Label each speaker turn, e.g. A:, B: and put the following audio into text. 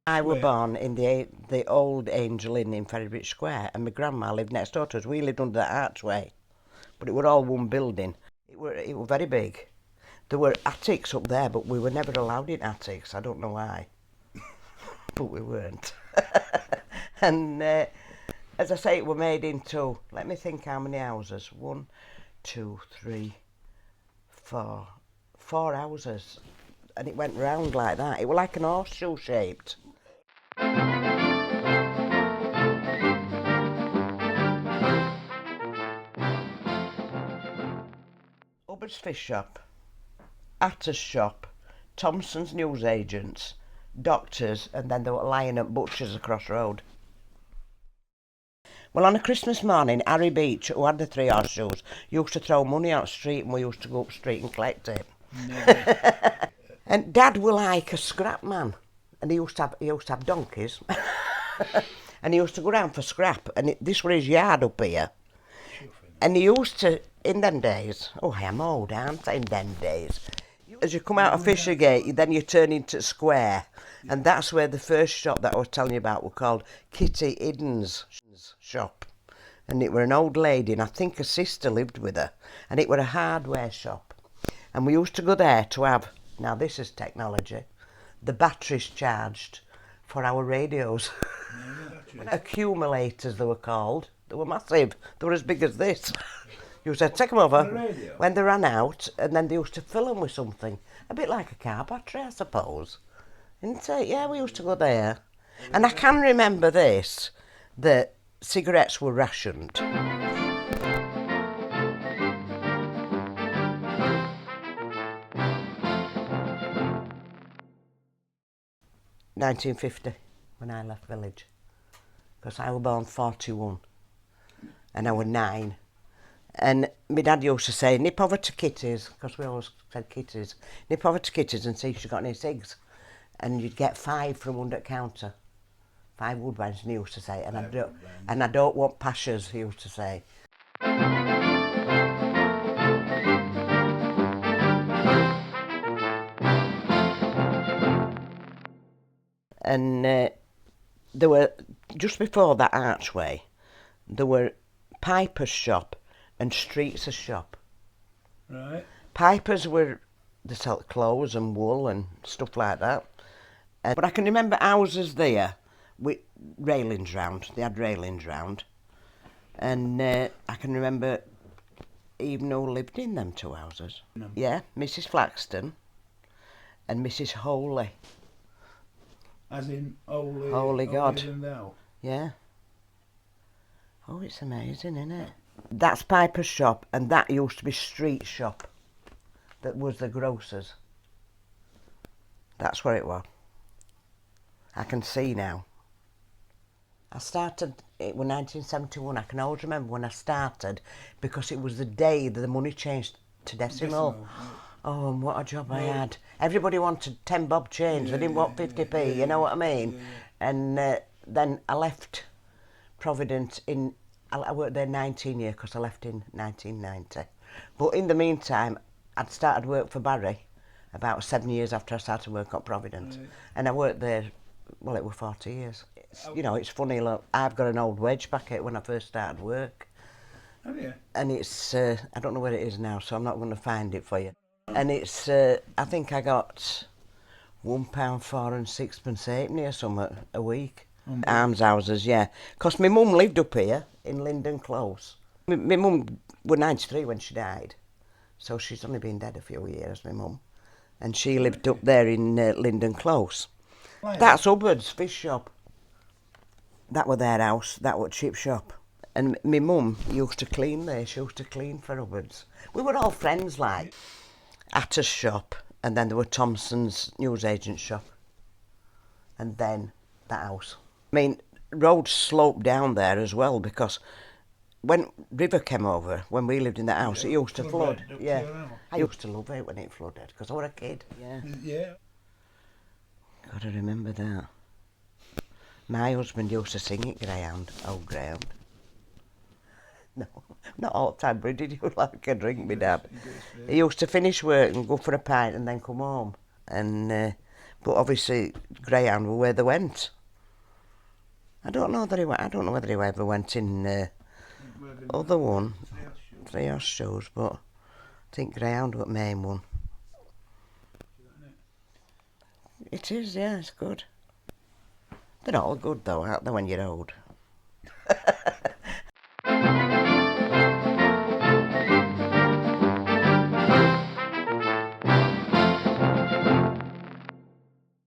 A: I was born in the old Angel Inn in Ferrybridge Square, and my grandma lived next door to us. We lived under that archway, but it were all one building. It were very big. There were attics up there, but we were never allowed in attics. I don't know why, but we weren't. And as I say, it were made into, let me think how many houses. 1, 2, 3, 4. 4 houses. And it went round like that. It was like an horseshoe shaped. Hubbard's Fish Shop, Atter's Shop, Thompson's Newsagents, Doctors, and then there were Lion and Butchers across road. Well, on a Christmas morning, Harry Beach, who had the 3 horseshoes, used to throw money out the street, and we used to go up street and collect it. And Dad was like a scrap man, and he used to have donkeys, and he used to go round for scrap, and this was his yard up here. And he used to, in them days, oh, I am old, aren't I, in them days. As you come out of Fishergate, then you turn into Square, and that's where the first shop that I was telling you about was called Kitty Idden's shop. And it were an old lady, and I think her sister lived with her, and it were a hardware shop. And we used to go there to have, now this is technology, the batteries charged for our radios. Accumulators, they were called. They were massive. They were as big as this. You used to take them over when they ran out, and then they used to fill them with something. A bit like a car battery, I suppose. Isn't it? Yeah, we used to go there. And I can remember this, that cigarettes were rationed. 1950, when I left village, because I was born 41 and I was 9. And my dad used to say, nip over to Kitty's, because we always said Kitty's, nip over to Kitty's and see if she got any cigs. And you'd get 5 from under the counter. 5 Woodbines, and he used to say, and I don't want pashas, he used to say. And there were, just before that archway, there were Piper's shop and Streets' shop.
B: Right.
A: Piper's were, they sell clothes and wool and stuff like that. But I can remember houses there with railings round. They had railings round. And I can remember even who lived in them 2 houses. No. Yeah, Mrs. Flaxton and Mrs. Holy.
B: As in Holy,
A: Holy God.
B: Holy thou.
A: Yeah. Oh, it's amazing, isn't it? That's Piper's shop, and that used to be Street shop. That was the grocer's. That's where it was. I can see now. I started, it was 1971, I can always remember when I started, because it was the day that the money changed to decimal. Oh, and what a job I had. Everybody wanted 10 bob change, they didn't want 50p, you know what I mean? Yeah. And then I left Providence in, I worked there 19 years because I left in 1990. But in the meantime, I'd started work for Barry about 7 years after I started work at Providence. Right. And I worked there, well, it was 40 years. You know, it's funny, look, I've got an old wage packet when I first started work.
B: Oh, yeah.
A: And it's, I don't know where it is now, so I'm not going to find it for you. And it's, I think I got £1.04 and 6pence halfpenny or something a week. Almshouses, yeah. Because my mum lived up here in Linden Close. My mum was 93 when she died, so she's only been dead a few years, my mum. And she lived up there in Linden Close. Right. That's Hubbard's Fish Shop. That was their house, that was chip shop. And my mum used to clean there, she used to clean for Hubbard's. We were all friends, like. Atter's shop, and then there were Thompson's newsagent shop, and then the house. I mean, roads sloped down there as well, because when river came over, when we lived in the house, it used to flood. Yeah, I used to love it when it flooded, because I was a kid. Yeah.
B: Yeah.
A: Gotta remember that. My husband used to sing it, Greyhound, Old Greyhound. No, not all the time, but he did you like a drink, my dad. He used to finish work and go for a pint and then come home. And but obviously Greyhound were where they went. I don't know whether he ever went in other one, three horse shows, but I think Greyhound was the main one. It is, yeah, it's good. They're all good though, aren't they, when you're old?